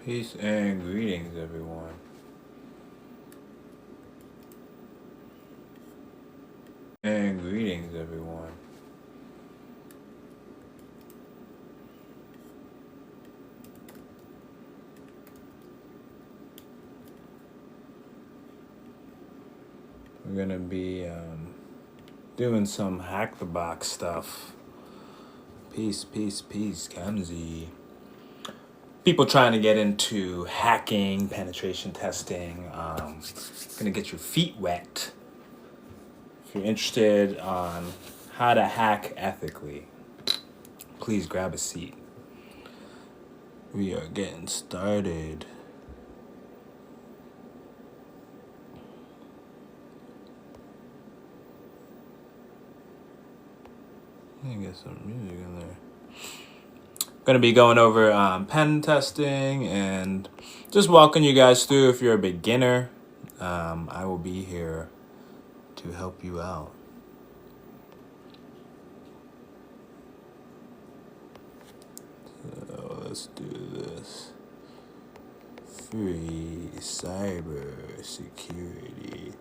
Peace and greetings, everyone. And greetings, everyone. We're gonna be doing some hack the box stuff. Peace, Kamzi. People trying to get into hacking, penetration testing, gonna get your feet wet. If you're interested on how to hack ethically, please grab a seat. We are getting started. Let me get some music in there. Going to be going over pen testing and just walking you guys through. If you're a beginner, I will be here to help you out. So let's do this. Free cyber security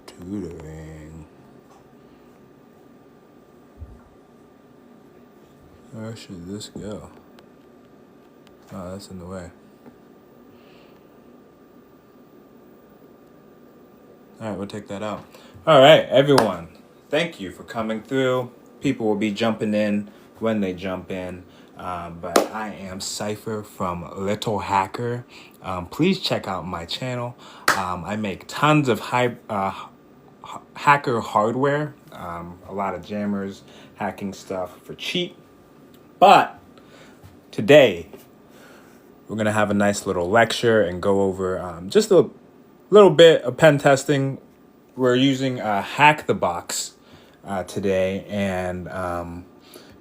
tutoring. Where should this go? Oh, that's in the way. All right, we'll take that out. All right, everyone. Thank you for coming through. People will be jumping in when they jump in. But I am Cypher from Little Hacker. Please check out my channel. I make tons of hacker hardware, a lot of jammers, hacking stuff for cheap. But today, we're going to have a nice little lecture and go over just a little bit of pen testing. We're using HackTheBox today, and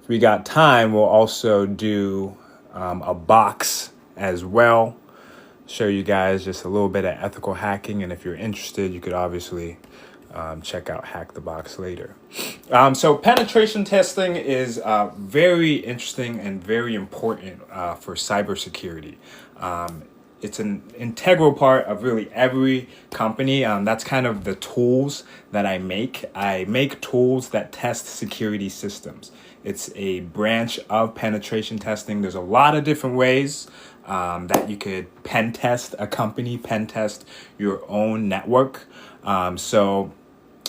if we got time, we'll also do a box as well. Show you guys just a little bit of ethical hacking, and if you're interested, you could obviously check out HackTheBox later. So penetration testing is very interesting and very important for cybersecurity. It's an integral part of really every company. That's kind of the tools that I make. I make tools that test security systems. It's a branch of penetration testing. There's a lot of different ways that you could pen test a company, pen test your own network.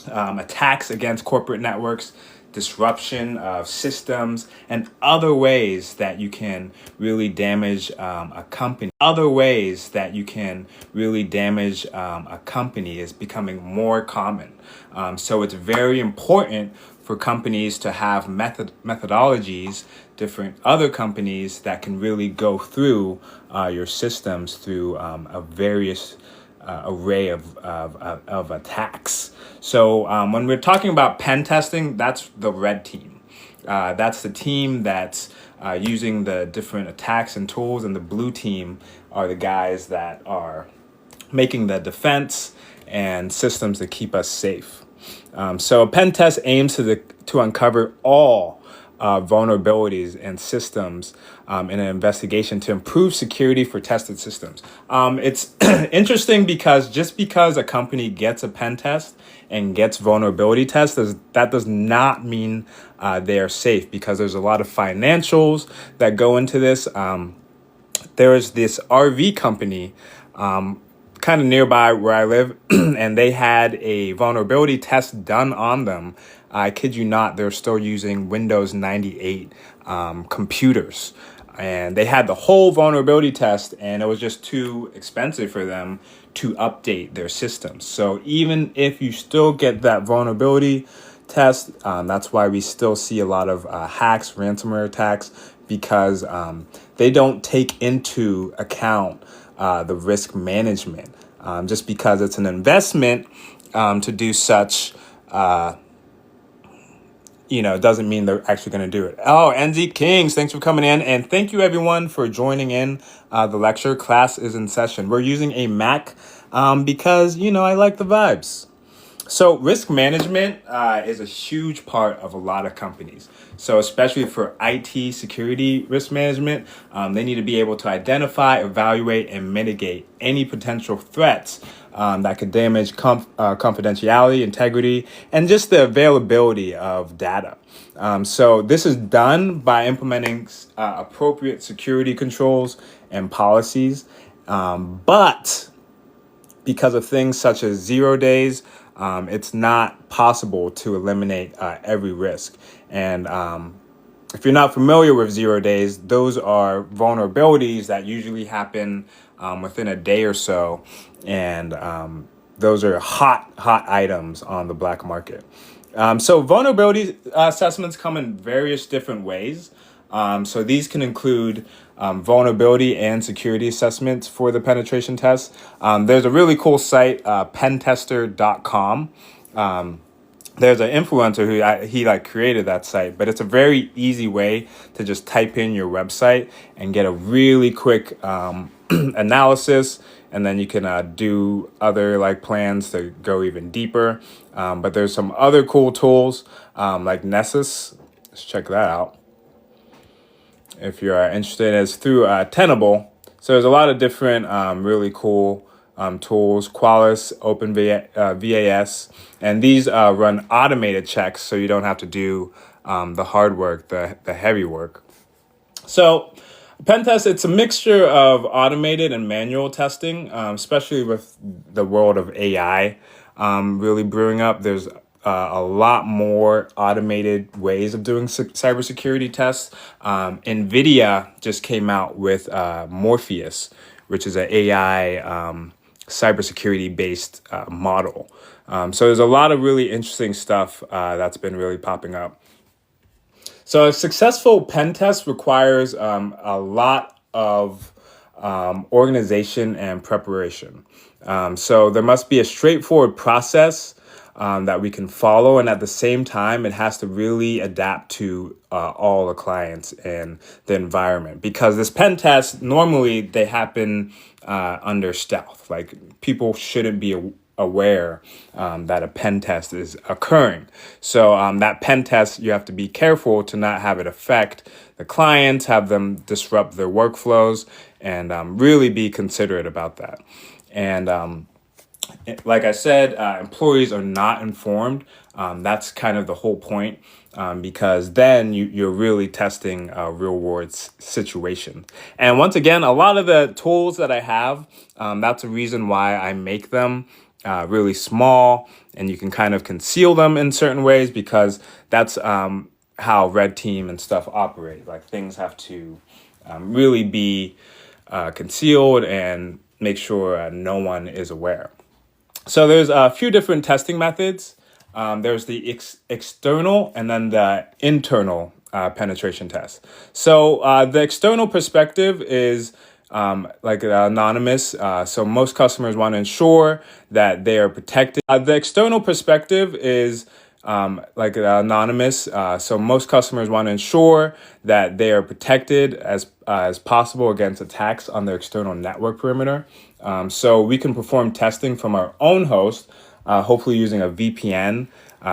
Attacks against corporate networks, disruption of systems, and other ways that you can really damage a company. Other ways that you can really damage a company is becoming more common. So it's very important for companies to have methodologies, different other companies that can really go through your systems through a various array of attacks. So when we're talking about pen testing, that's the red team. That's the team that's using the different attacks and tools, and the blue team are the guys that are making the defense and systems that keep us safe. So a pen test aims to uncover all vulnerabilities and systems in an investigation to improve security for tested systems. It's interesting because just because a company gets a pen test and gets vulnerability tests, that does not mean they are safe, because there's a lot of financials that go into this. There is this RV company kind of nearby where I live, and they had a vulnerability test done on them. I kid you not, they're still using Windows 98 computers. And they had the whole vulnerability test, and it was just too expensive for them to update their systems. So even if you still get that vulnerability test, that's why we still see a lot of hacks, ransomware attacks, because they don't take into account the risk management. Just because it's an investment to do such, doesn't mean they're actually going to do it. Oh, NZ Kings, thanks for coming in. And thank you, everyone, for joining in the lecture. Class is in session. We're using a Mac because, I like the vibes. So risk management is a huge part of a lot of companies. So especially for IT security risk management, they need to be able to identify, evaluate, and mitigate any potential threats that could damage confidentiality, integrity, and just the availability of data. So this is done by implementing appropriate security controls and policies. But because of things such as 0 days, it's not possible to eliminate every risk. And if you're not familiar with 0 days, those are vulnerabilities that usually happen within a day or so. And those are hot items on the black market. So vulnerability assessments come in various different ways. So these can include vulnerability and security assessments for the penetration test. There's a really cool site, pentester.com. There's an influencer who he created that site, but it's a very easy way to just type in your website and get a really quick analysis, and then you can do other plans to go even deeper. But there's some other cool tools like Nessus. Let's check that out if you're interested. It's through Tenable. So there's a lot of different really cool tools, Qualys, VAS, and these run automated checks, so you don't have to do the hard work, the heavy work. So pen test, it's a mixture of automated and manual testing, especially with the world of AI really brewing up. There's a lot more automated ways of doing cybersecurity tests. NVIDIA just came out with Morpheus, which is an AI cybersecurity based model. So there's a lot of really interesting stuff that's been really popping up. So a successful pen test requires a lot of organization and preparation. So there must be a straightforward process that we can follow, and at the same time, it has to really adapt to all the clients and the environment. Because this pen test, normally they happen under stealth. Like, people shouldn't be aware that a pen test is occurring. So that pen test, you have to be careful to not have it affect the clients, have them disrupt their workflows, and really be considerate about that. And like I said, employees are not informed. That's kind of the whole point, because then you're really testing a real world situation. And once again, a lot of the tools that I have, that's a reason why I make them really small, and you can kind of conceal them in certain ways, because that's how Red Team and stuff operate. Like, things have to really be concealed and make sure no one is aware. So there's a few different testing methods. There's the external and then the internal penetration test. So the external perspective is anonymous. So most customers want to ensure that they are protected. The external perspective is anonymous. So most customers want to ensure that they are protected as possible against attacks on their external network perimeter. So we can perform testing from our own host, hopefully using a VPN,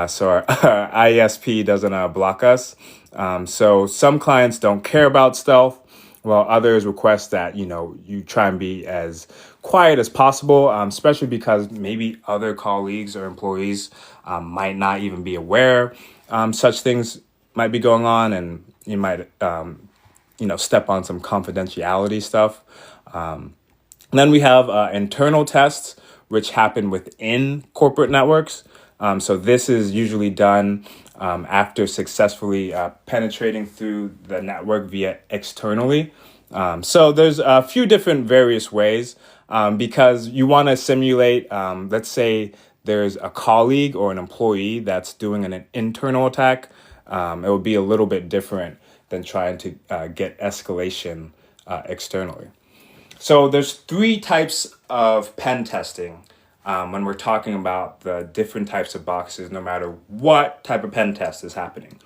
so our ISP doesn't block us. So some clients don't care about stealth, while others request that you try and be as quiet as possible, especially because maybe other colleagues or employees might not even be aware such things might be going on, and you might step on some confidentiality stuff. And then we have internal tests, which happen within corporate networks. So this is usually done after successfully penetrating through the network via externally. So there's a few different various ways, because you want to simulate, let's say there's a colleague or an employee that's doing an internal attack. It would be a little bit different than trying to get escalation externally. So there's 3 types of pen testing when we're talking about the different types of boxes, no matter what type of pen test is happening.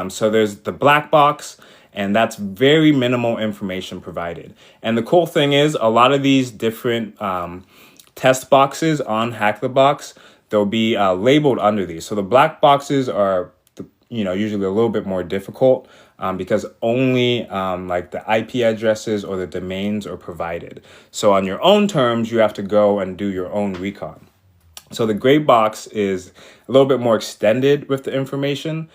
So there's the black box, and that's very minimal information provided. And the cool thing is, a lot of these different test boxes on HackTheBox, they'll be labeled under these. So the black boxes are, usually a little bit more difficult because only like the IP addresses or the domains are provided. So on your own terms, you have to go and do your own recon. So the gray box is a little bit more extended with the information.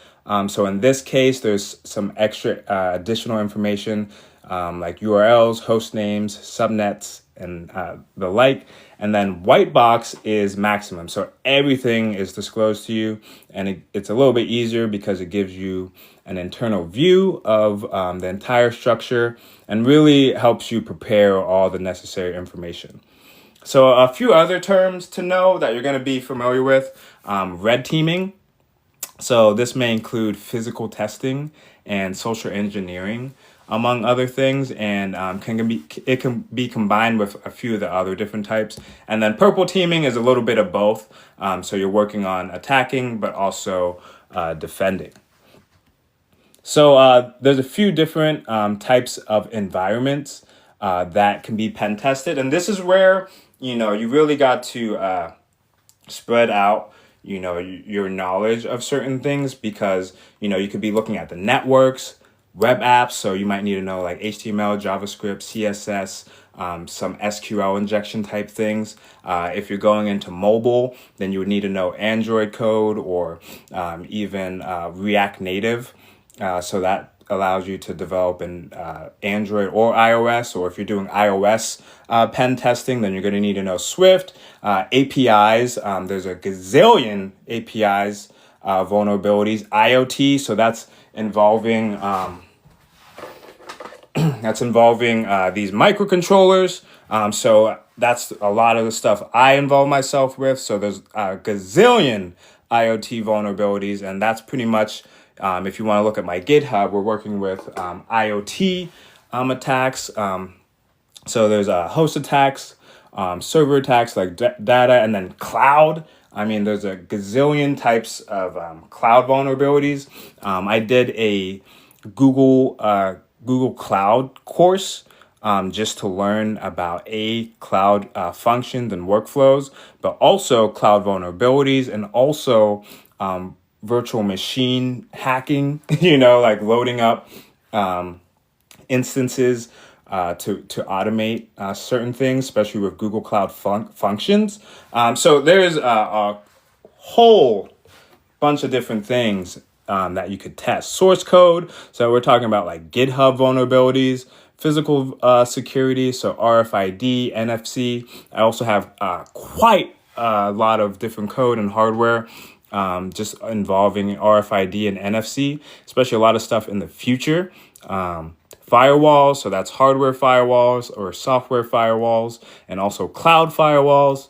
So in this case, there's some extra additional information like URLs, host names, subnets, and the like. And then white box is maximum. So everything is disclosed to you, and it's a little bit easier because it gives you an internal view of the entire structure and really helps you prepare all the necessary information. So a few other terms to know that you're going to be familiar with: red teaming. So this may include physical testing and social engineering, among other things, and it can be combined with a few of the other different types. And then purple teaming is a little bit of both. So you're working on attacking, but also defending. So there's a few different types of environments that can be pen tested, and this is where you really got to spread out your knowledge of certain things, because you could be looking at the networks, web apps, so you might need to know like HTML, JavaScript, CSS, some SQL injection type things. If you're going into mobile, then you would need to know Android code or even React Native. So that allows you to develop in Android or iOS. Or if you're doing iOS pen testing, then you're going to need to know Swift, APIs. There's a gazillion APIs vulnerabilities. IoT, so that's involving these microcontrollers. So that's a lot of the stuff I involve myself with. So there's a gazillion IoT vulnerabilities, and that's pretty much, if you want to look at my GitHub, we're working with IoT attacks. So there's host attacks, server attacks like data, and then cloud. I mean, there's a gazillion types of cloud vulnerabilities. I did a Google Cloud course just to learn about cloud functions and workflows, but also cloud vulnerabilities, and also virtual machine hacking. Like loading up instances to automate certain things, especially with Google Cloud functions. So there's a whole bunch of different things that you could test. Source code. So we're talking about like GitHub vulnerabilities, physical security. So RFID, NFC. I also have quite a lot of different code and hardware just involving RFID and NFC, especially a lot of stuff in the future. Firewalls, so that's hardware firewalls or software firewalls, and also cloud firewalls,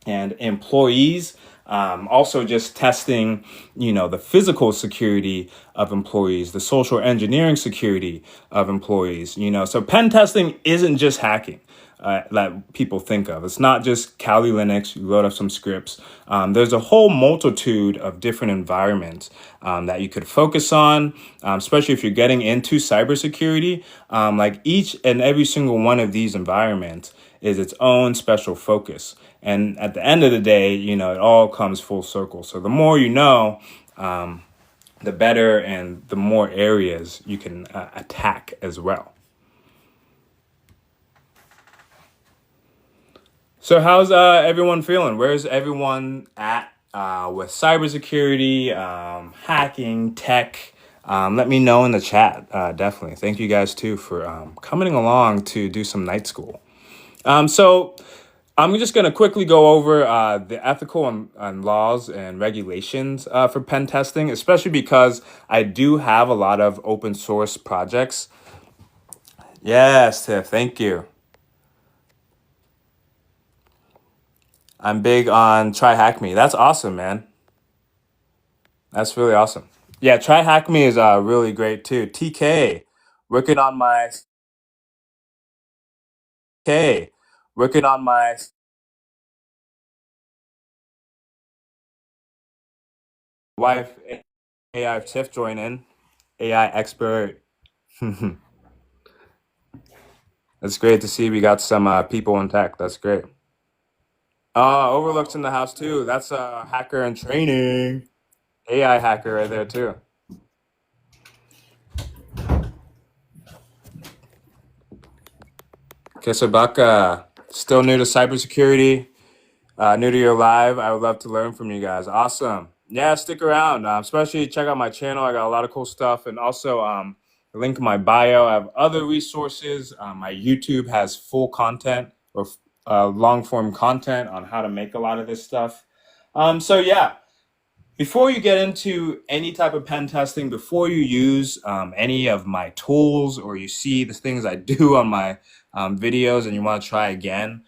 and employees. Also just testing, the physical security of employees, the social engineering security of employees, So pen testing isn't just hacking that people think of. It's not just Kali Linux, you load up some scripts. There's a whole multitude of different environments that you could focus on, especially if you're getting into cybersecurity. Like each and every single one of these environments is its own special focus. And at the end of the day, it all comes full circle. So the more you know, the better, and the more areas you can attack as well. So how's everyone feeling? Where's everyone at with cybersecurity, hacking, tech? Let me know in the chat. Definitely. Thank you guys too for coming along to do some night school. So I'm just going to quickly go over the ethical and laws and regulations for pen testing, especially because I do have a lot of open source projects. Yes, Tiff, thank you. I'm big on Try Hack Me. That's awesome, man. That's really awesome. Yeah, Try Hack Me is really great too. TK, working on my K, working on my wife. AI Tiff join in. AI expert. That's great to see. We got some people in tech. That's great. Overlook's in the house too. That's a hacker in training. AI hacker right there too. Okay, so Buck, still new to cybersecurity, new to your live. I would love to learn from you guys. Awesome. Yeah, stick around. Especially check out my channel. I got a lot of cool stuff, and also the link in my bio. I have other resources. My YouTube has full content or long form content on how to make a lot of this stuff. So yeah, before you get into any type of pen testing, before you use any of my tools or you see the things I do on my videos and you want to try again,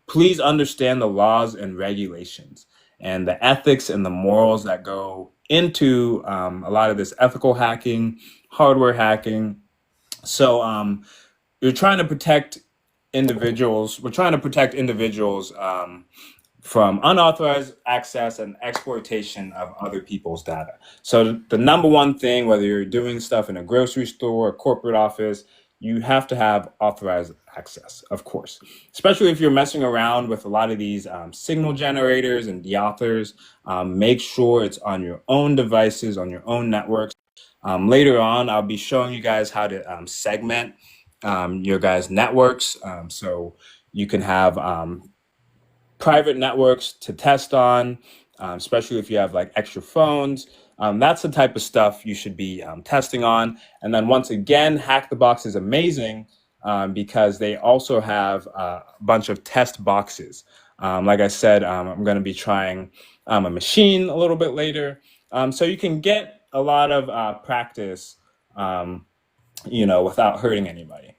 please understand the laws and regulations and the ethics and the morals that go into a lot of this ethical hacking, hardware hacking. So you're trying to protect individuals. We're trying to protect individuals from unauthorized access and exploitation of other people's data. So the number one thing, whether you're doing stuff in a grocery store, a corporate office, you have to have authorized access, of course, especially if you're messing around with a lot of these signal generators and deauthors. Make sure it's on your own devices, on your own networks. Later on, I'll be showing you guys how to segment your guys' networks. So you can have private networks to test on, especially if you have like extra phones. That's the type of stuff you should be testing on. And then once again, HackTheBox is amazing because they also have a bunch of test boxes. Like I said, I'm going to be trying a machine a little bit later. So you can get a lot of practice, without hurting anybody.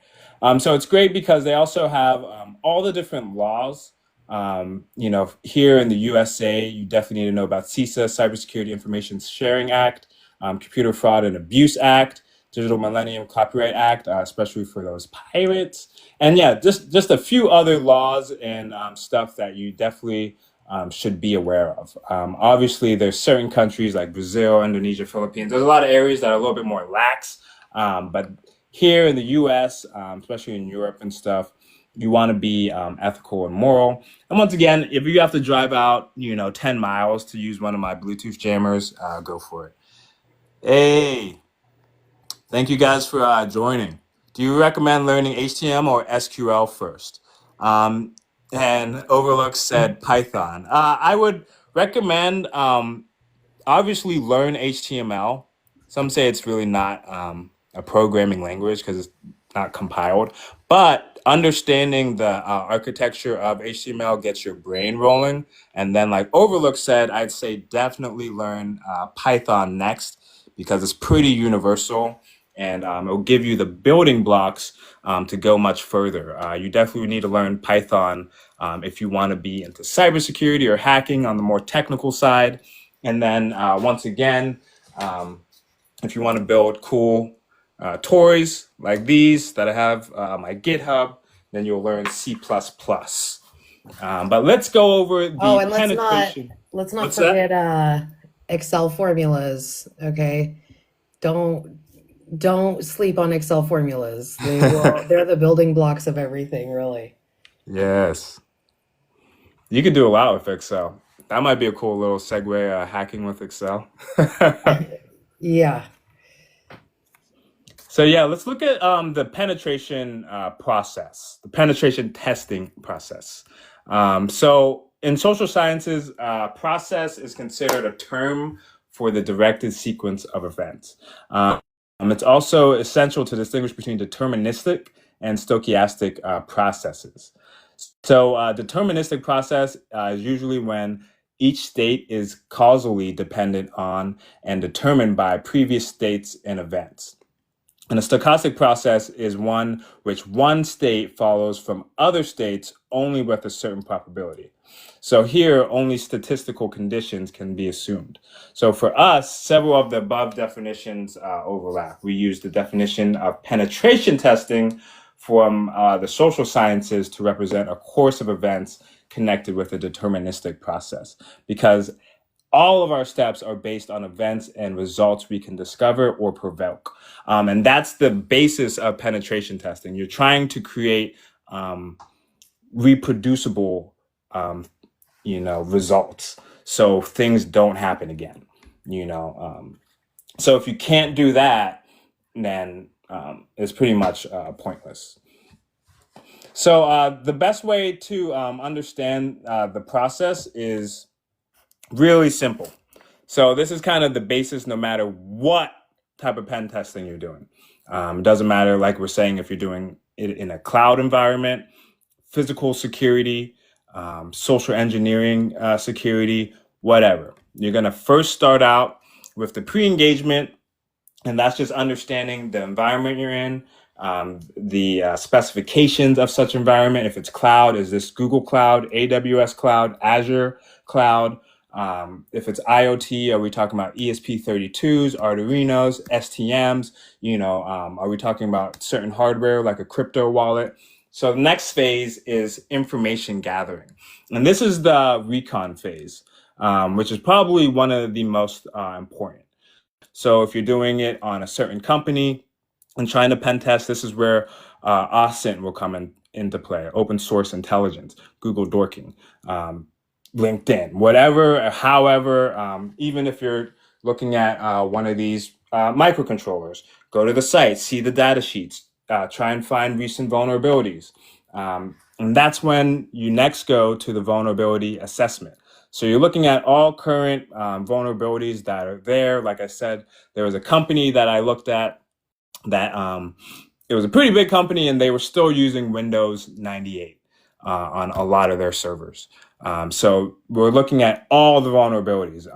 So it's great because they also have all the different laws. Here in the USA, you definitely need to know about CISA, Cybersecurity Information Sharing Act, Computer Fraud and Abuse Act, Digital Millennium Copyright Act, especially for those pirates. And yeah, just a few other laws and stuff that you definitely should be aware of. Obviously, there's certain countries like Brazil, Indonesia, Philippines. There's a lot of areas that are a little bit more lax. But here in the US, especially in Europe and stuff, you want to be ethical and moral. And once again, if you have to drive out, 10 miles to use one of my Bluetooth jammers, go for it. Hey, thank you guys for joining. Do you recommend learning HTML or SQL first? And Overlook said Python. I would recommend obviously learn HTML. Some say it's really not a programming language because it's not compiled, but understanding the architecture of HTML gets your brain rolling. And then, like Overlook said, I'd say definitely learn Python next because it's pretty universal and it'll give you the building blocks to go much further. You definitely need to learn Python if you want to be into cybersecurity or hacking on the more technical side. And then once again, if you want to build cool toys like these that I have on my GitHub, then you'll learn C++. But let's go over the Oh, and penetration. let's not What's that? forget Excel formulas, okay? Don't sleep on Excel formulas. They're the building blocks of everything, really. Yes. You could do a lot with Excel. That might be a cool little segue, hacking with Excel. Yeah. So yeah, let's look at the penetration process, the penetration testing process. So in social sciences, process is considered a term for the directed sequence of events. It's also essential to distinguish between deterministic and stochastic processes. So deterministic process is usually when each state is causally dependent on and determined by previous states and events. And a stochastic process is one which one state follows from other states only with a certain probability. So here, only statistical conditions can be assumed. So for us, several of the above definitions overlap. We use the definition of penetration testing from the social sciences to represent a course of events connected with a deterministic process, because all of our steps are based on events and results we can discover or provoke. And that's the basis of penetration testing. You're trying to create reproducible results, so things don't happen again. You know, so if you can't do that, then it's pretty much pointless. So the best way to understand the process is really simple. So this is kind of the basis no matter what type of pen testing you're doing. It doesn't matter, like we're saying, if you're doing it in a cloud environment, physical security, social engineering security, whatever. You're going to first start out with the pre-engagement, and that's just understanding the environment you're in, the specifications of such environment. If it's cloud, is this Google Cloud, AWS Cloud, Azure Cloud? If it's IoT, are we talking about ESP32s, Arduinos, STMs? Are we talking about certain hardware like a crypto wallet? So the next phase is information gathering. And this is the recon phase, which is probably one of the most important. So if you're doing it on a certain company and trying to pen test, this is where OSINT will come into play, open source intelligence, Google dorking, LinkedIn, whatever, however, even if you're looking at one of these microcontrollers, go to the site, see the data sheets, try and find recent vulnerabilities. And that's when you next go to the vulnerability assessment. So you're looking at all current vulnerabilities that are there. Like I said, there was a company that I looked at that it was a pretty big company, and they were still using Windows 98 on a lot of their servers. So we're looking at all the vulnerabilities,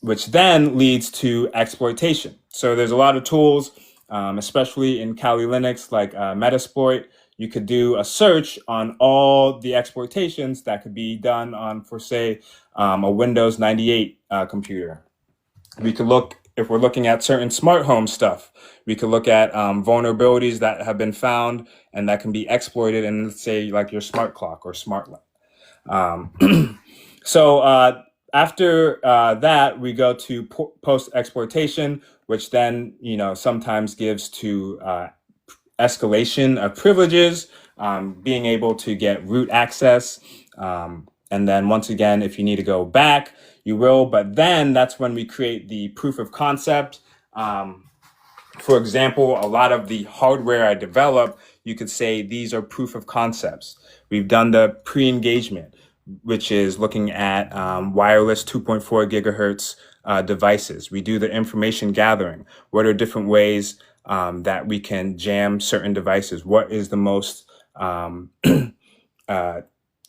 which then leads to exploitation. So there's a lot of tools, especially in Kali Linux, like Metasploit. You could do a search on all the exploitations that could be done on, for say, a Windows 98 computer. We could look, if we're looking at certain smart home stuff, we could look at vulnerabilities that have been found and that can be exploited in, let's say, like your smart clock or smart light. So after that, we go to post exploitation, which then sometimes gives to escalation of privileges, being able to get root access. And then once again, if you need to go back, you will. But then that's when we create the proof of concept. For example, a lot of the hardware I develop, you could say these are proof of concepts. We've done the pre-engagement, which is looking at wireless 2.4 gigahertz devices. We do the information gathering. What are different ways that we can jam certain devices? What is the most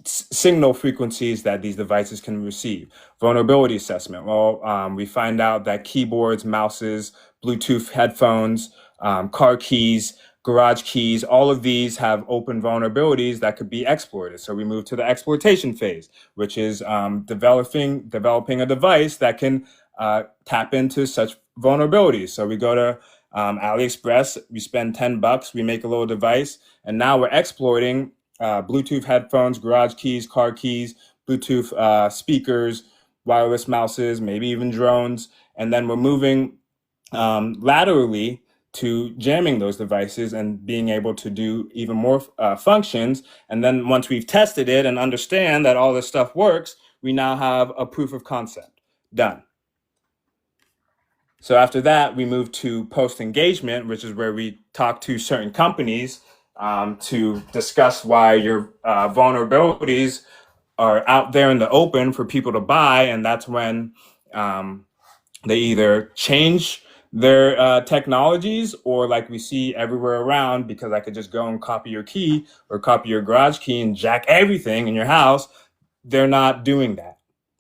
signal frequencies that these devices can receive? Vulnerability assessment. Well, we find out that keyboards, mouses, Bluetooth headphones, car keys, garage keys, all of these have open vulnerabilities that could be exploited. So we move to the exploitation phase, which is developing a device that can tap into such vulnerabilities. So we go to AliExpress, we spend $10, we make a little device, and now we're exploiting Bluetooth headphones, garage keys, car keys, Bluetooth speakers, wireless mouses, maybe even drones. And then we're moving laterally to jamming those devices and being able to do even more functions. And then once we've tested it and understand that all this stuff works, we now have a proof of concept. Done. So after that, we move to post-engagement, which is where we talk to certain companies to discuss why your vulnerabilities are out there in the open for people to buy. And that's when they either change their technologies, or like we see everywhere around, because I could just go and copy your key or copy your garage key and jack everything in your house. They're not doing that.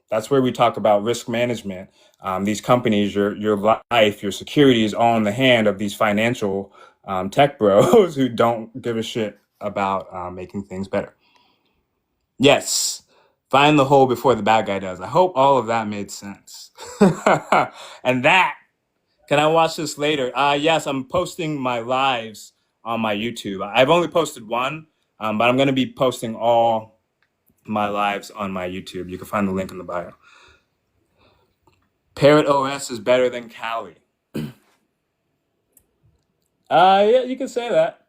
That's where we talk about risk management. These companies, your life, your security is all in the hand of these financial tech bros who don't give a shit about making things better. Yes, find the hole before the bad guy does. I hope all of that made sense. And that, can I watch this later? Yes, I'm posting my lives on my YouTube. I've only posted one, but I'm going to be posting all my lives on my YouTube. You can find the link in the bio. Parrot OS is better than Kali. Yeah, you can say that.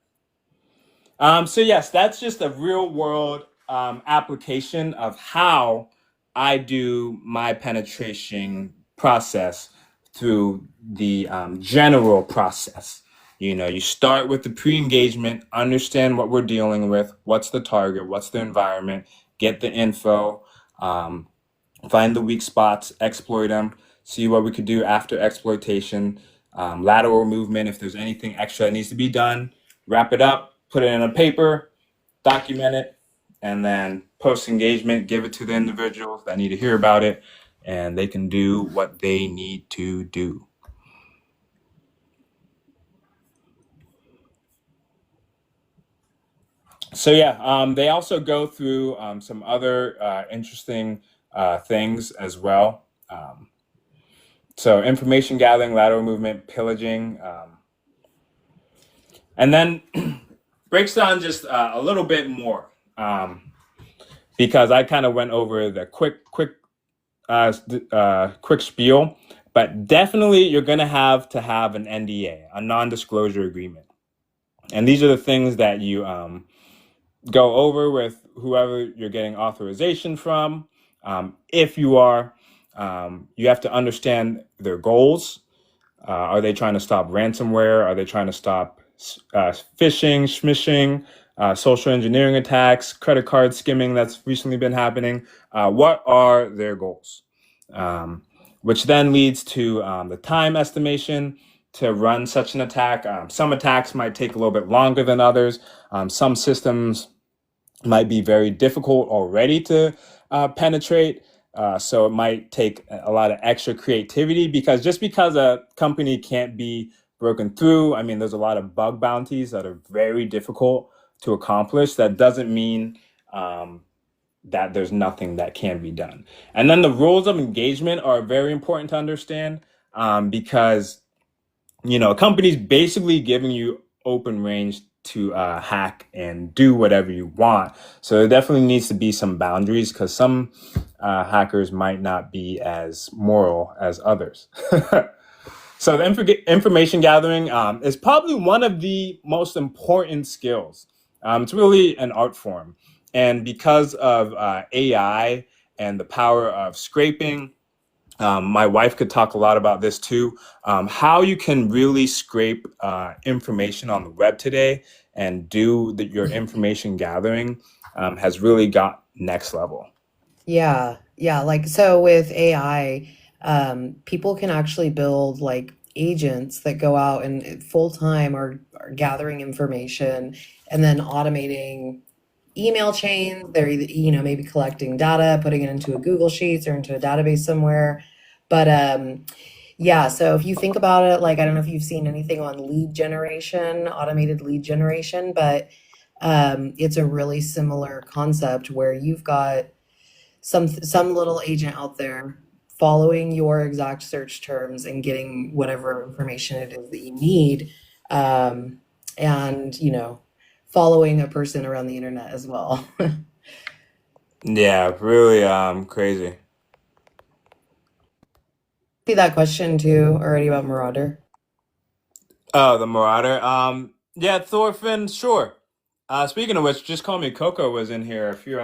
So yes, that's just a real world application of how I do my penetration process through the general process. You start with the pre-engagement, understand what we're dealing with, what's the target, what's the environment, get the info, um, find the weak spots, exploit them, see what we could do after exploitation, lateral movement, if there's anything extra that needs to be done, wrap it up, put it in a paper, document it, and then post engagement, give it to the individuals that need to hear about it, and they can do what they need to do. So yeah, they also go through some other interesting things as well. So information gathering, lateral movement, pillaging, and then breaks down just a little bit more because I kind of went over the quick spiel, but definitely you're going to have an NDA, a non-disclosure agreement, and these are the things that you go over with whoever you're getting authorization from. If you are, you have to understand their goals. Are they trying to stop ransomware? Are they trying to stop phishing, smishing, social engineering attacks, credit card skimming that's recently been happening? What are their goals? Which then leads to the time estimation to run such an attack. Some attacks might take a little bit longer than others. Some systems might be very difficult already to penetrate. So it might take a lot of extra creativity because just because a company can't be broken through, I mean, there's a lot of bug bounties that are very difficult to accomplish. That doesn't mean that there's nothing that can be done. And then the rules of engagement are very important to understand because a company's basically giving you open range to hack and do whatever you want. So there definitely needs to be some boundaries because some hackers might not be as moral as others. So the information gathering is probably one of the most important skills. It's really an art form. And because of AI and the power of scraping, my wife could talk a lot about this too. How you can really scrape information on the web today and do your information gathering has really got next level. Yeah, yeah. Like, so with AI, people can actually build like agents that go out and full time are gathering information and then automating email chains. They're either, maybe collecting data, putting it into a Google Sheets or into a database somewhere. But yeah, so if you think about it, like, I don't know if you've seen anything on lead generation, automated lead generation, but it's a really similar concept where you've got some little agent out there following your exact search terms and getting whatever information it is that you need, and following a person around the internet as well. Yeah, really crazy. See that question too already about Marauder. Oh, the Marauder. Yeah, Thorfinn, sure. Speaking of which, just call me Coco was in here a few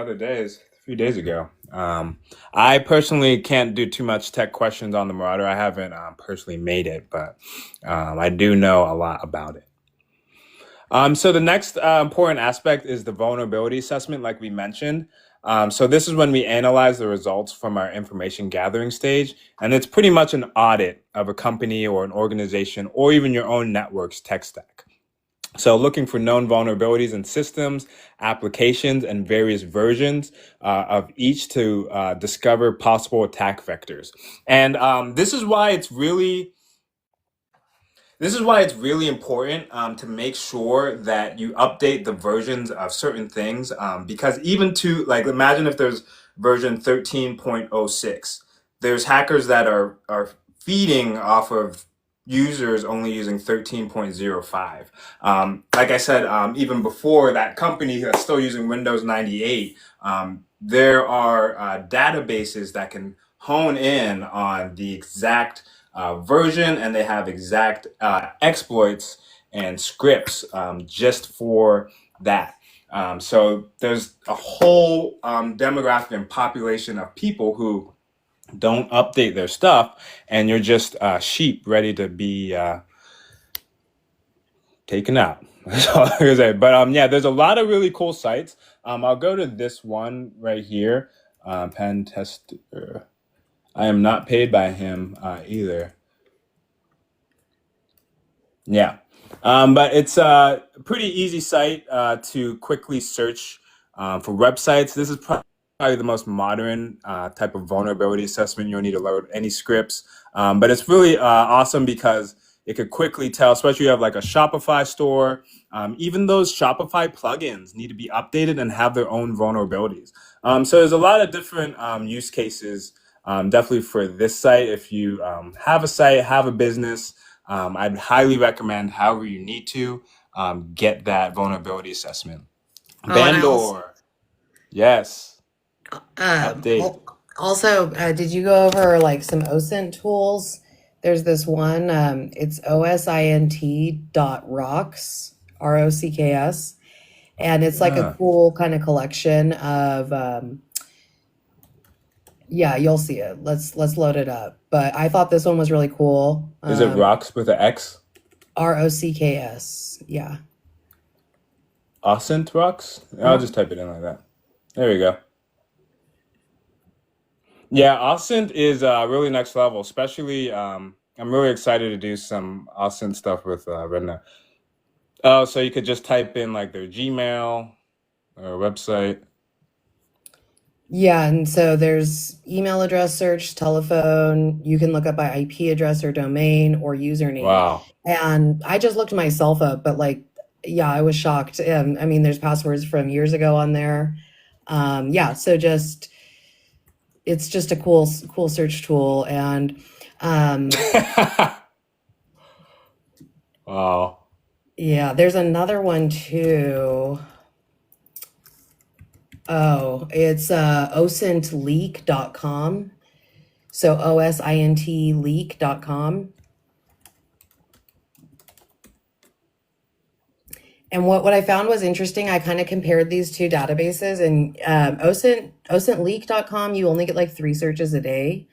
days ago. I personally can't do too much tech questions on the Marauder. I haven't personally made it, but I do know a lot about it. So the next important aspect is the vulnerability assessment, like we mentioned. So this is when we analyze the results from our information gathering stage, and it's pretty much an audit of a company or an organization or even your own network's tech stack. So looking for known vulnerabilities in systems, applications, and various versions of each to discover possible attack vectors. And this is why it's really important to make sure that you update the versions of certain things because even to like imagine if there's version 13.06, there's hackers that are feeding off of users only using 13.05. Like I said, even before that company that's still using Windows 98, there are databases that can hone in on the exact version, and they have exact exploits and scripts just for that. So there's a whole demographic and population of people who don't update their stuff, and you're just sheep ready to be taken out. That's all I'm gonna say. But yeah, there's a lot of really cool sites. I'll go to this one right here, Pen Tester. I am not paid by him either. Yeah. But it's a pretty easy site to quickly search for websites. This is probably the most modern type of vulnerability assessment. You don't need to load any scripts. But it's really awesome because it could quickly tell, especially if you have like a Shopify store. Even those Shopify plugins need to be updated and have their own vulnerabilities. So there's a lot of different use cases, definitely for this site. If you have a site, have a business, I'd highly recommend, however you need to, get that vulnerability assessment. Oh, and I also Bandor, yes, um update. al- also did you go over like some OSINT tools? There's this one, it's OSINT rocks, and it's like a Ah, cool kind of collection of yeah, you'll see it. Let's load it up. But I thought this one was really cool. is it rocks with an X? Rocks. Yeah. Osint rocks? I'll Uh-huh. just type it in like that. There we go. Yeah, Osint is really next level. Especially, I'm really excited to do some Osint stuff with Redna. Oh, so you could just type in like their Gmail or website. Yeah, and so there's email address search, telephone, you can look up by IP address or domain or username. Wow. And I just looked myself up, but like, yeah, I was shocked. I mean, there's passwords from years ago on there. Yeah, so just it's just a cool search tool. And um, Wow. yeah, there's another one too. Oh, it's osintleak.com. So OSINT leak.com. And what I found was interesting, I kind of compared these two databases, and OSINTleak.com, you only get like three searches a day,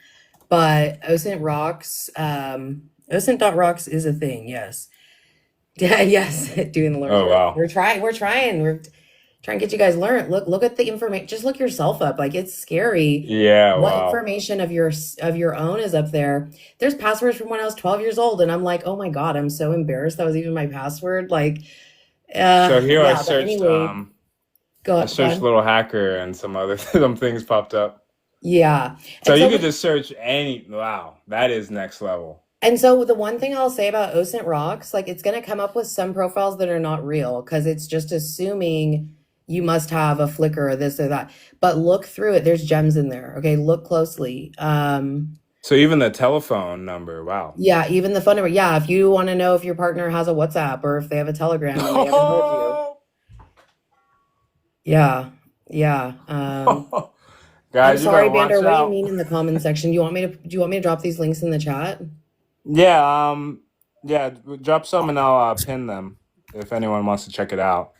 but OSINT.rocks is a thing, yes. Yeah, yes, doing the Lord's Oh, work. wow. We're trying to get you guys learn. Look at the information. Just look yourself up. Like it's scary Yeah, what wow. information of your own is up there. There's passwords from when I was 12 years old, and I'm like, oh my God, I'm so embarrassed that was even my password. Like, So here yeah, but anyway, I go searched on. little hacker and some other some things popped up. Yeah. So And you so could with just search any, wow, that is next level. and so the one thing I'll say about OSINT Rocks, like it's gonna come up with some profiles that are not real because it's just assuming you must have a Flickr or this or that. But look through it. There's gems in there. Okay, look closely. So even the telephone number, wow. Yeah, even the phone number. Yeah, if you want to know if your partner has a WhatsApp or if they have a Telegram and they haven't told you. Yeah, yeah. I'm Guys, you better sorry, watch Bander. What do you out. mean in the comment section? Do you want me to drop these links in the chat? Yeah, yeah, drop some and I'll pin them if anyone wants to check it out.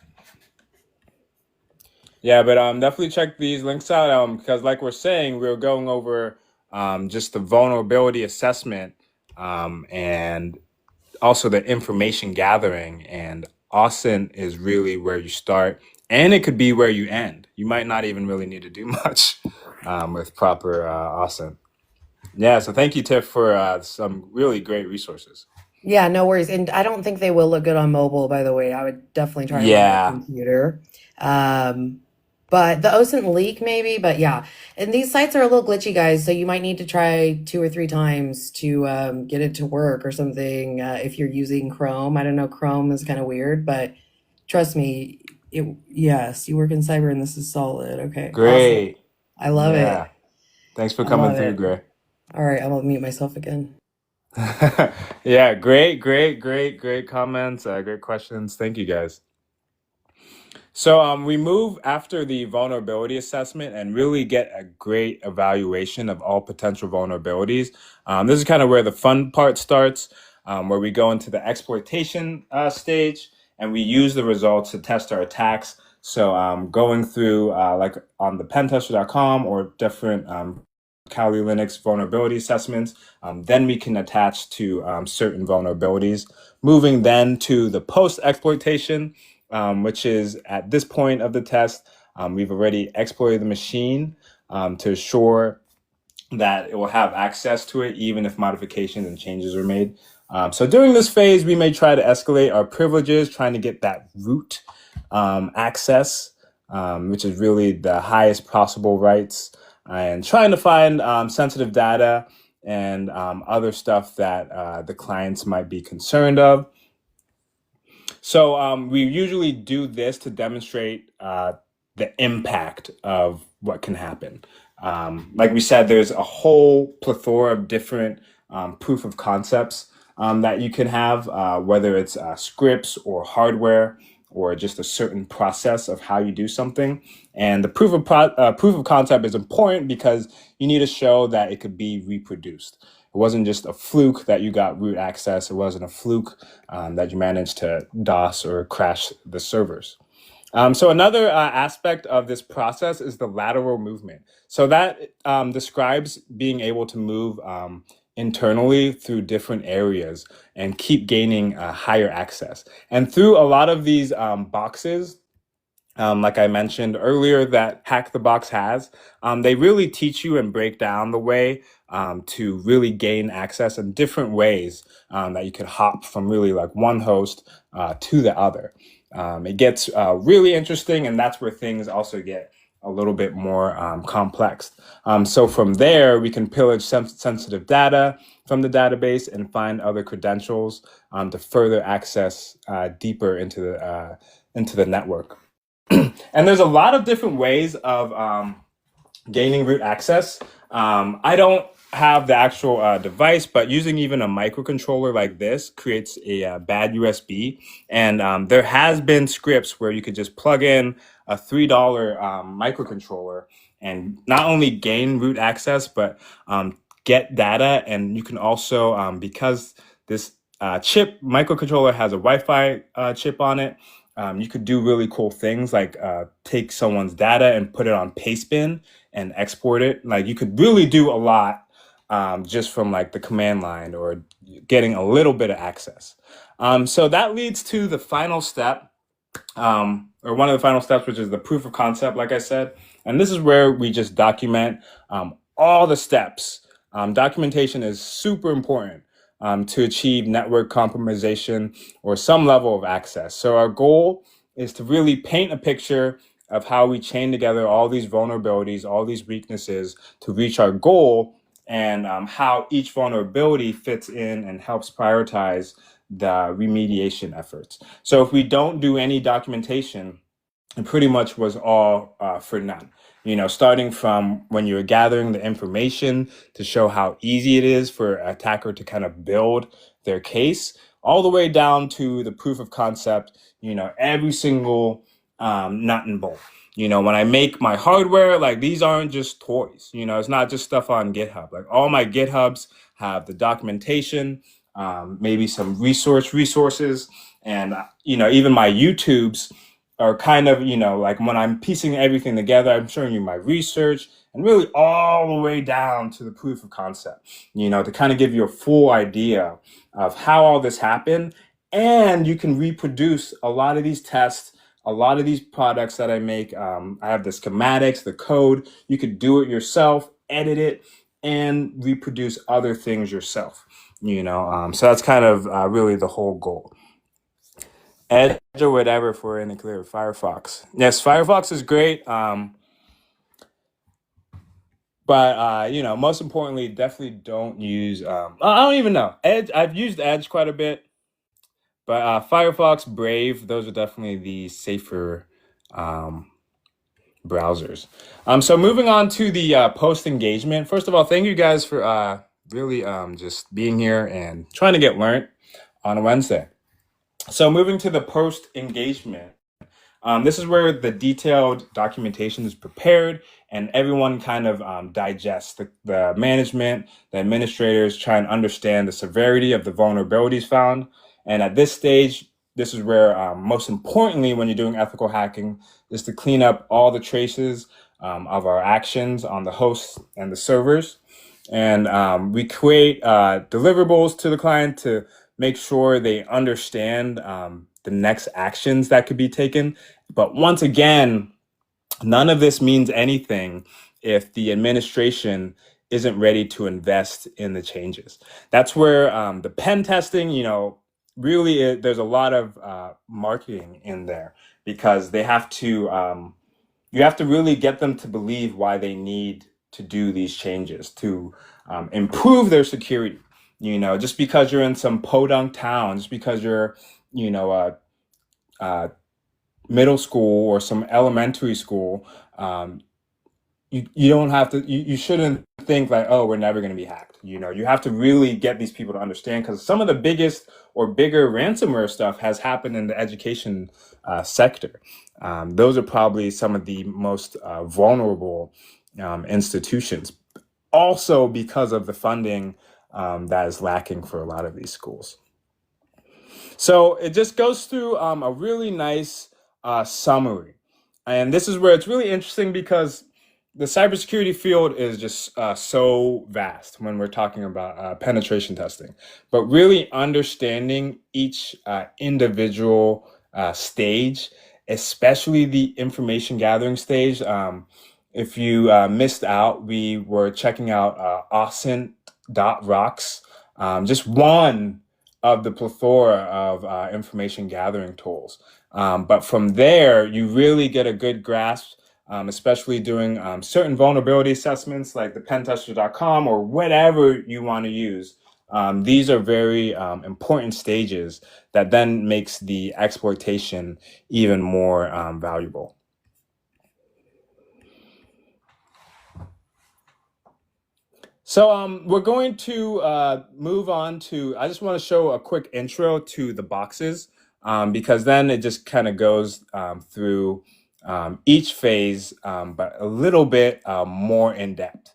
Yeah, but definitely check these links out because like we're saying, we're going over just the vulnerability assessment and also the information gathering, and Austin is really where you start, and it could be where you end. You might not even really need to do much with proper Austin. Yeah, so thank you, Tiff, for some really great resources. Yeah, no worries. And I don't think they will look good on mobile, by the way. I would definitely try them on your Yeah, computer. Um, but the OSINT leak, maybe, but yeah. And these sites are a little glitchy, guys, so you might need to try two or three times to get it to work or something if you're using Chrome. I don't know, Chrome is kind of weird, but trust me, yes, you work in cyber and this is solid. Okay, awesome. great. I love it. Yeah, thanks for I coming love through, it. Gray. All right, I'm gonna mute myself again. Yeah, great comments, great questions. Thank you, guys. So we move after the vulnerability assessment and really get a great evaluation of all potential vulnerabilities. This is kind of where the fun part starts, where we go into the exploitation stage and we use the results to test our attacks. So going through like on the pentester.com or different Kali Linux vulnerability assessments, then we can attach to certain vulnerabilities. Moving then to the post exploitation, which is at this point of the test, we've already exploited the machine to assure that it will have access to it even if modifications and changes are made. So during this phase, we may try to escalate our privileges, trying to get that root access, which is really the highest possible rights, and trying to find sensitive data and other stuff that the clients might be concerned of. So we usually do this to demonstrate the impact of what can happen. Like we said, there's a whole plethora of different proof of concepts that you can have, whether it's scripts or hardware or just a certain process of how you do something. And the proof of concept is important because you need to show that it could be reproduced. It wasn't just a fluke that you got root access. It wasn't a fluke that you managed to DOS or crash the servers. So another aspect of this process is the lateral movement. So that describes being able to move internally through different areas and keep gaining higher access. And through a lot of these boxes, like I mentioned earlier, that HackTheBox has, they really teach you and break down the way to really gain access in different ways that you could hop from really like one host to the other. It gets really interesting, and that's where things also get a little bit more complex. So from there, we can pillage sensitive data from the database and find other credentials to further access deeper into the network. And there's a lot of different ways of gaining root access. I don't have the actual device, but using even a microcontroller like this creates a bad USB. And there has been scripts where you could just plug in a $3 microcontroller and not only gain root access, but get data. And you can also, because this microcontroller has a Wi-Fi chip on it, you could do really cool things like take someone's data and put it on pastebin and export it. Like you could really do a lot just from like the command line or getting a little bit of access. So that leads to the final step, or one of the final steps, which is the proof of concept, like I said. And this is where we just document all the steps. Documentation is super important to achieve network compromisation or some level of access. So our goal is to really paint a picture of how we chain together all these vulnerabilities, all these weaknesses to reach our goal, and how each vulnerability fits in and helps prioritize the remediation efforts. So if we don't do any documentation, it pretty much was all for none. Starting from when you're gathering the information to show how easy it is for an attacker to kind of build their case, all the way down to the proof of concept, every single nut and bolt. When I make my hardware, like these aren't just toys, it's not just stuff on GitHub. Like all my GitHubs have the documentation, maybe some resources, and, even my YouTubes are kind of, like when I'm piecing everything together, I'm showing you my research and really all the way down to the proof of concept, to kind of give you a full idea of how all this happened. And you can reproduce a lot of these tests, a lot of these products that I make. I have the schematics, the code. You could do it yourself, edit it, and reproduce other things yourself, so that's kind of really the whole goal. Edge or whatever for in the clear. Firefox. Yes, Firefox is great. But most importantly, definitely don't use. I don't even know Edge. I've used Edge quite a bit, but Firefox, Brave, those are definitely the safer browsers. So moving on to the post engagement. First of all, thank you guys for really just being here and trying to get learned on a Wednesday. So moving to the post engagement. This is where the detailed documentation is prepared and everyone kind of digests. The management, the administrators try and understand the severity of the vulnerabilities found. And at this stage, this is where, most importantly, when you're doing ethical hacking, is to clean up all the traces of our actions on the hosts and the servers. And we create deliverables to the client to make sure they understand the next actions that could be taken. But once again, none of this means anything if the administration isn't ready to invest in the changes. That's where the pen testing, really there's a lot of marketing in there because they have to, you have to really get them to believe why they need to do these changes to improve their security. Just because you're in some podunk town, just because you're, you know, uh, uh, middle school or some elementary school, um, you don't have to, you shouldn't think like, oh, we're never going to be hacked. You have to really get these people to understand because some of the biggest or bigger ransomware stuff has happened in the education sector. Those are probably some of the most vulnerable institutions, also because of the funding that is lacking for a lot of these schools. So it just goes through a really nice summary. And this is where it's really interesting because the cybersecurity field is just so vast when we're talking about penetration testing. But really understanding each individual stage, especially the information gathering stage. If you missed out, we were checking out Rocks, just one of the plethora of information gathering tools. But from there, you really get a good grasp, especially doing certain vulnerability assessments like the pentester.com or whatever you want to use. These are very important stages that then makes the exploitation even more valuable. So we're going to move on to, I just want to show a quick intro to the boxes because then it just kind of goes through each phase, but a little bit more in depth.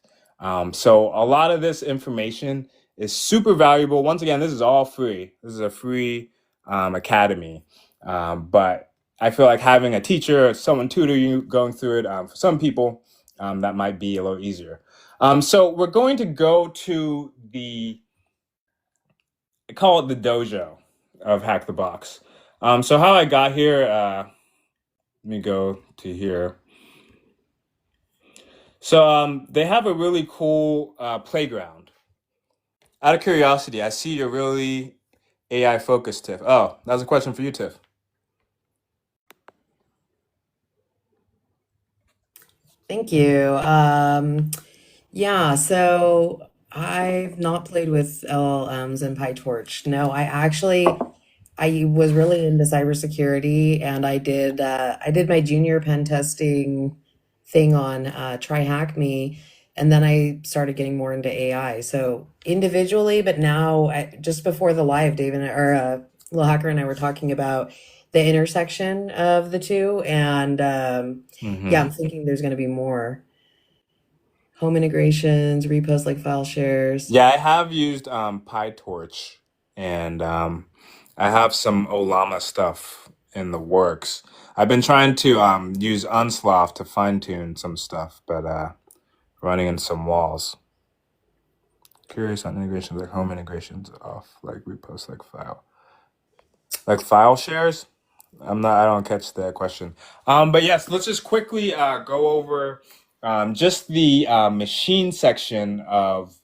So a lot of this information is super valuable. Once again, this is all free. This is a free academy. But I feel like having a teacher or someone tutor you going through it, for some people, that might be a little easier. So we're going to go to I call it the dojo of Hack the Box. So how I got here, let me go to here. So they have a really cool playground. Out of curiosity, I see you're really AI focused, Tiff. Oh, that was a question for you, Tiff. Thank you. Yeah, so I've not played with LLMs and PyTorch. No, I was really into cybersecurity, and I did my junior pen testing thing on Try Hack Me, and then I started getting more into AI. So individually, but now just before the live, Dave and Lil Hacker and I were talking about the intersection of the two, and yeah, I'm Hmm. thinking there's going to be more home integrations, repos like file shares. Yeah, I have used PyTorch and I have some Olama stuff in the works. I've been trying to use Unsloth to fine tune some stuff, but running in some walls. Curious on integrations like home integrations off like repos like file shares. I don't catch the question. But yes, let's just quickly go over just the machine section of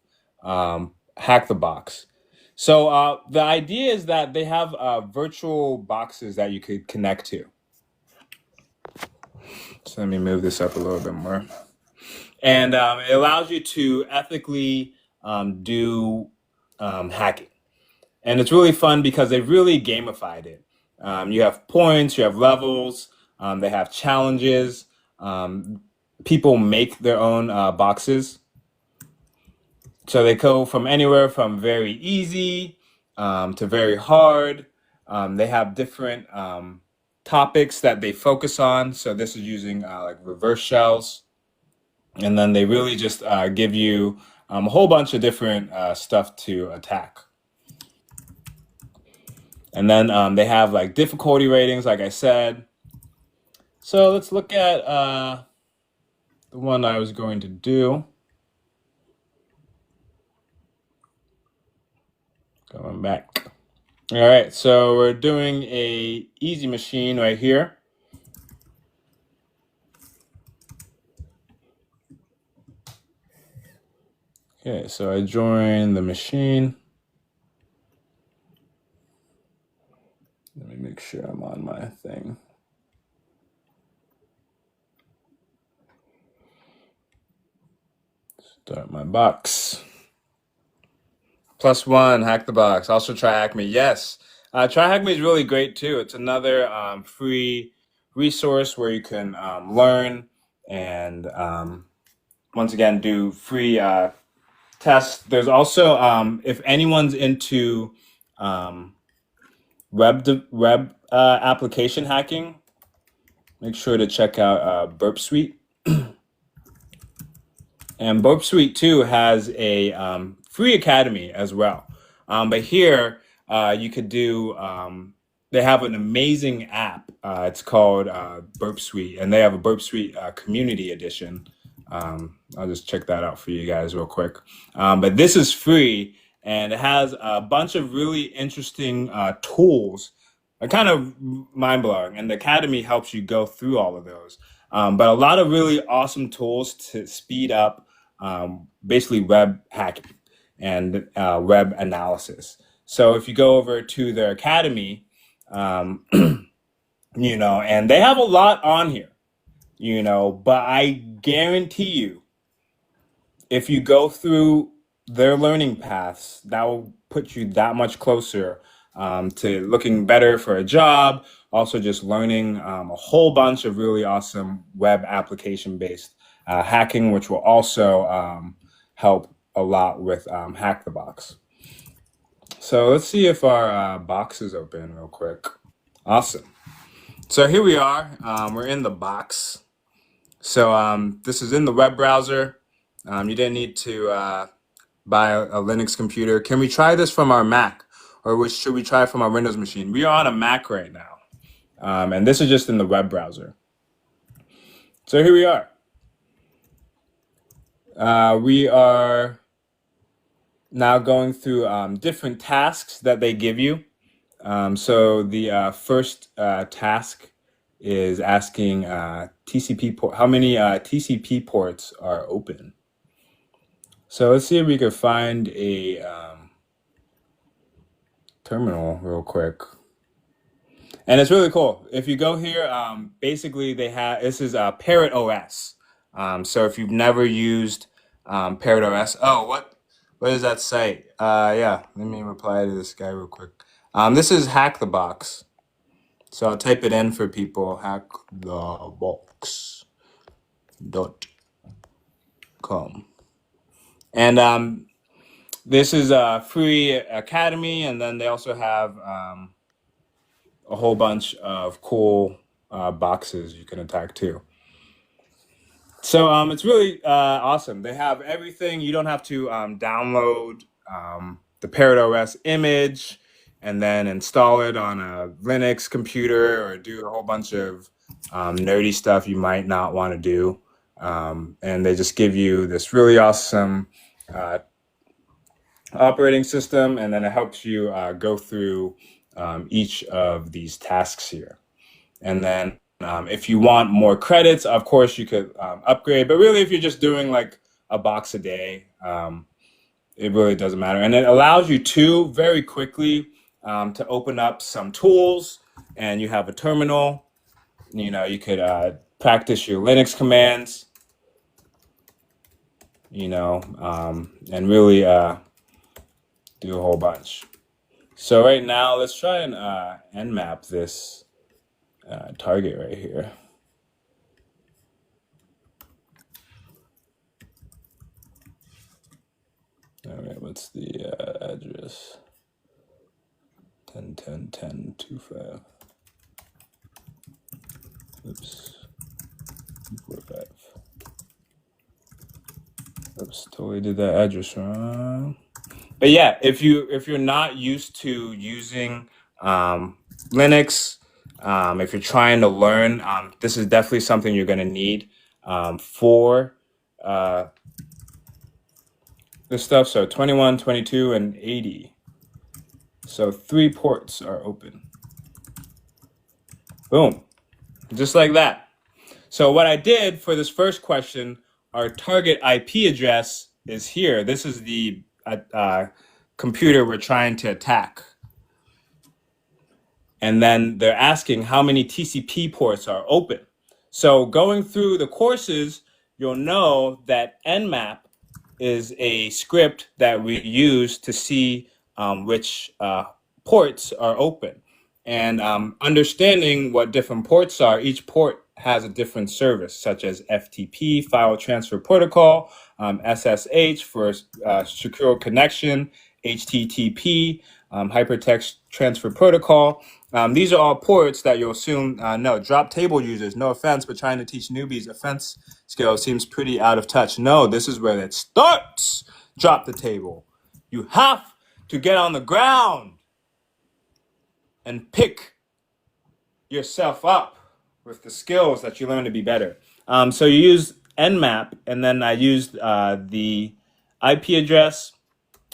Hack the Box. So the idea is that they have virtual boxes that you could connect to. So let me move this up a little bit more. And it allows you to ethically do hacking. And it's really fun because they really gamified it. You have points, you have levels, they have challenges. Um, People make their own boxes. So they go from anywhere from very easy to very hard. They have different topics that they focus on. So this is using like reverse shells. And then they really just give you a whole bunch of different stuff to attack. And then they have like difficulty ratings, like I said. So let's look at the one I was going to do. Going back. All right, so we're doing a easy machine right here. Okay, so I join the machine. Let me make sure I'm on my thing. Start my box. +1, Hack the Box. Also try Hack Me. Yes, try Hack Me is really great too. It's another free resource where you can learn and once again do free tests. There's also if anyone's into web application hacking, make sure to check out Burp Suite. And Burp Suite 2 has a free academy as well. But here, you could do, they have an amazing app. It's called Burp Suite, and they have a Burp Suite community edition. I'll just check that out for you guys real quick. But this is free, and it has a bunch of really interesting tools. Kind of mind blowing, and the academy helps you go through all of those. But a lot of really awesome tools to speed up basically web hacking and web analysis. So if you go over to their academy, and they have a lot on here, but I guarantee you, if you go through their learning paths, that will put you that much closer to looking better for a job. Also, just learning a whole bunch of really awesome web application based hacking, which will also help a lot with Hack the Box. So let's see if our box is open real quick. Awesome. So here we are. We're in the box. So this is in the web browser. You didn't need to buy a Linux computer. Can we try this from our Mac? Or should we try it from our Windows machine? We are on a Mac right now. And this is just in the web browser. So here we are. We are now going through different tasks that they give you. So the first task is asking TCP port, how many TCP ports are open. So let's see if we could find a terminal real quick. And it's really cool. If you go here, basically this is Parrot OS. So if you've never used Parrot OS, what does that say? Yeah, let me reply to this guy real quick. This is Hack the Box. So I'll type it in for people, hackthebox.com. And this is a free academy, and then they also have a whole bunch of cool boxes you can attack too. So it's really awesome. They have everything. You don't have to download the Parrot OS image and then install it on a Linux computer or do a whole bunch of nerdy stuff you might not want to do. And they just give you this really awesome operating system, and then it helps you go through each of these tasks here. And then if you want more credits, of course, you could upgrade. But really, if you're just doing like a box a day, it really doesn't matter. And it allows you to very quickly to open up some tools, and you have a terminal. You could practice your Linux commands, and really do a whole bunch. So right now, let's try and nmap this target right here. All right, what's the address? 10.10.10.25. Oops. 245. Oops, totally did that address wrong. But yeah, if you're not used to using Linux. If you're trying to learn, this is definitely something you're going to need for uh, this stuff. So 21, 22, and 80. So 3 ports are open. Boom. Just like that. So what I did for this first question, our target IP address is here. This is the computer we're trying to attack. And then they're asking how many TCP ports are open. So going through the courses, you'll know that Nmap is a script that we use to see which ports are open. And understanding what different ports are, each port has a different service, such as FTP, File Transfer Protocol, SSH for secure connection, HTTP, Hypertext Transfer Protocol. These are all ports that you'll assume know. Drop table users, no offense, but trying to teach newbies offense skill seems pretty out of touch. No, this is where it starts. Drop the table. You have to get on the ground and pick yourself up with the skills that you learn to be better. So you use Nmap, and then I used the IP address.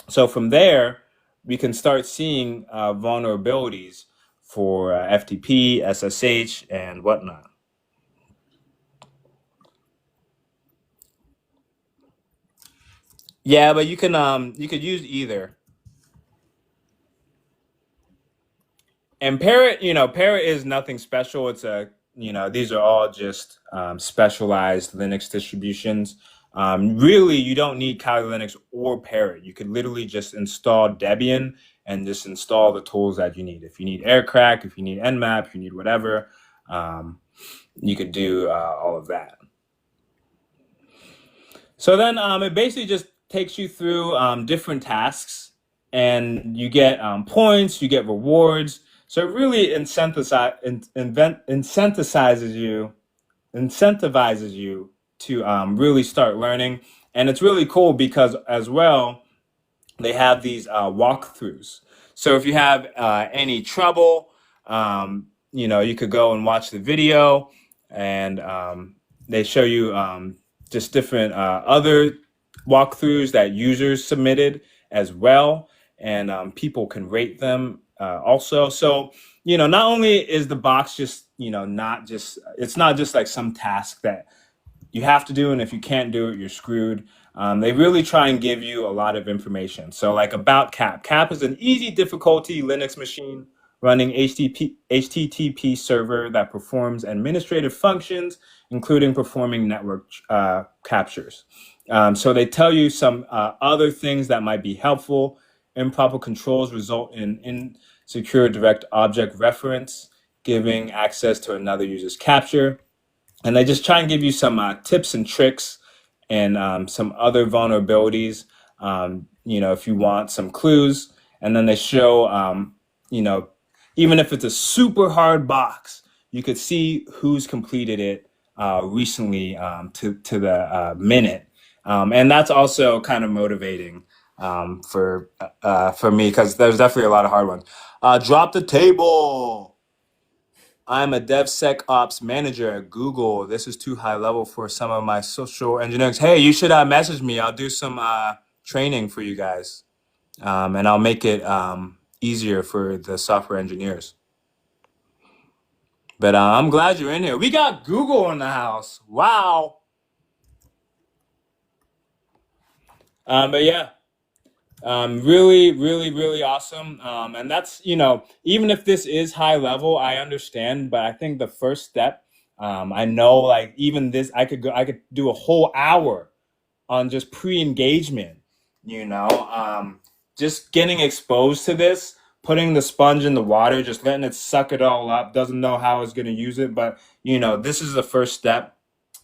So from there, we can start seeing vulnerabilities for FTP, SSH, and whatnot. Yeah, but you could use either. And Parrot, Parrot is nothing special. It's these are all just specialized Linux distributions. Really, you don't need Kali Linux or Parrot. You could literally just install Debian and just install the tools that you need. If you need Aircrack, if you need Nmap, if you need whatever, um, you could do all of that. So then it basically just takes you through different tasks, and you get points, you get rewards. So it really incentivizes you to really start learning, and it's really cool because as well they have these walkthroughs. So if you have any trouble, you could go and watch the video, and they show you just different other walkthroughs that users submitted as well, and people can rate them also. So not only is the box just not just it's not just like some task that you have to do, and if you can't do it, you're screwed. They really try and give you a lot of information. So like about CAP. CAP is an easy difficulty Linux machine running HTTP server that performs administrative functions, including performing network captures. So they tell you some other things that might be helpful. Improper controls result in insecure direct object reference, giving access to another user's capture. And they just try and give you some tips and tricks, and some other vulnerabilities, if you want some clues. And then they show, you know, even if it's a super hard box, you could see who's completed it recently, to the minute. And that's also kind of motivating for me, because there's definitely a lot of hard ones. Drop the table. I'm a DevSecOps manager at Google. This is too high level for some of my social engineering. Hey, you should message me. I'll do some training for you guys, and I'll make it easier for the software engineers. But I'm glad you're in here. We got Google in the house. Wow. But yeah, really, really, really awesome. And that's, even if this is high level, I understand, but I think the first step, I know, like, even this, I could do a whole hour on just pre-engagement, just getting exposed to this, putting the sponge in the water, just letting it suck it all up, doesn't know how it's going to use it, but this is the first step.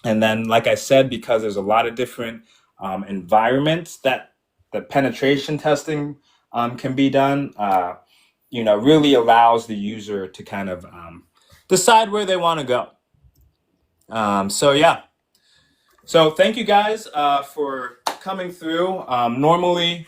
And then, like I said, because there's a lot of different environments that the penetration testing can be done, really allows the user to kind of decide where they want to go. So yeah. So thank you guys for coming through. Normally,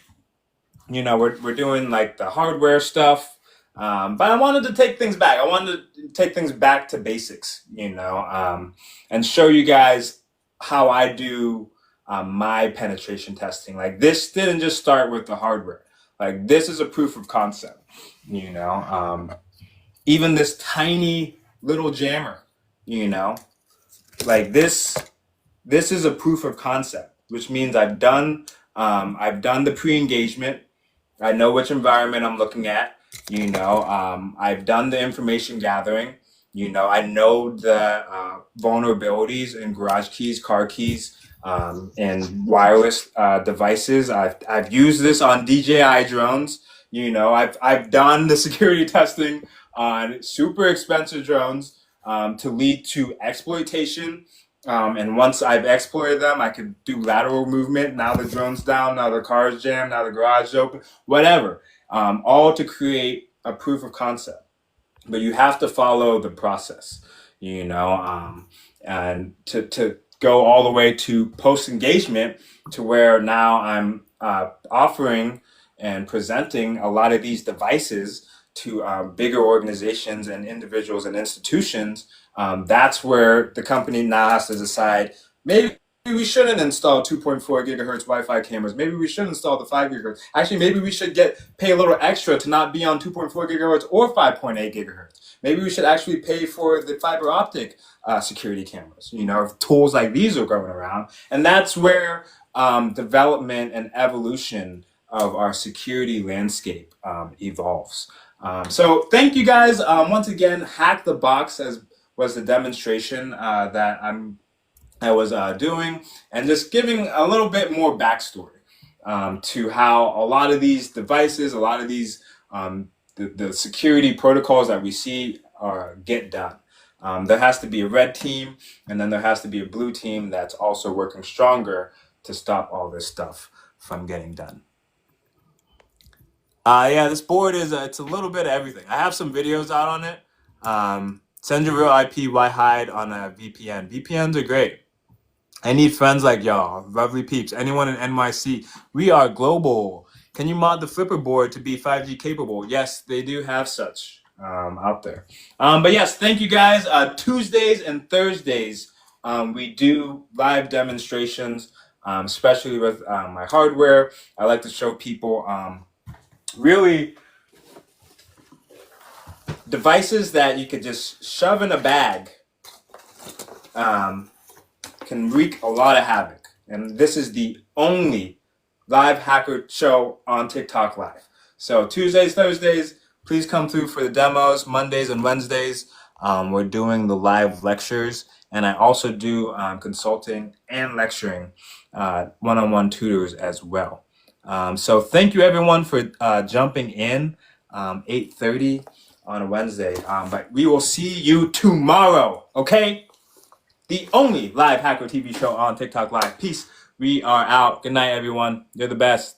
we're doing like the hardware stuff. But I wanted to take things back. I wanted to take things back to basics, and show you guys how I do my penetration testing. Like this didn't just start with the hardware. Like this is a proof of concept, you know. Even this tiny little jammer, you know, like this is a proof of concept, which means I've done the pre-engagement. I know which environment I'm looking at. I've done the information gathering. I know the vulnerabilities in garage keys, car keys, and wireless devices. I've used this on DJI drones. I've done the security testing on super expensive drones to lead to exploitation. And once I've exploited them, I could do lateral movement. Now the drone's down, now the car's jammed, now the garage is open, whatever. All to create a proof of concept. But you have to follow the process, and to go all the way to post engagement, to where now I'm offering and presenting a lot of these devices to bigger organizations and individuals and institutions. That's where the company now has to decide, maybe we shouldn't install 2.4 gigahertz Wi-Fi cameras. Maybe we should install the 5 gigahertz. Actually, maybe we should pay a little extra to not be on 2.4 gigahertz or 5.8 gigahertz. Maybe we should actually pay for the fiber optic security cameras. If tools like these are going around. And that's where development and evolution of our security landscape evolves. So thank you guys. Once again, Hack the Box was the demonstration that I was doing, and just giving a little bit more backstory to how a lot of these devices, a lot of these the security protocols that we see get done. There has to be a red team, and then there has to be a blue team that's also working stronger to stop all this stuff from getting done. Yeah, this board it's a little bit of everything. I have some videos out on it. Send your real IP, why hide on a VPN? VPNs are great. I need friends like y'all, lovely peeps. Anyone in NYC, we are global. Can you mod the flipper board to be 5G capable? Yes, they do have such out there. But yes, thank you guys. Tuesdays and Thursdays, we do live demonstrations, especially with my hardware. I like to show people really devices that you could just shove in a bag. Can wreak a lot of havoc. And this is the only live hacker show on TikTok Live. So Tuesdays, Thursdays, please come through for the demos. Mondays and Wednesdays, we're doing the live lectures. And I also do consulting and lecturing, one-on-one tutors as well. So thank you everyone for jumping in, 8:30 on a Wednesday. But we will see you tomorrow, okay? The only live Hacker TV show on TikTok Live. Peace. We are out. Good night, everyone. You're the best.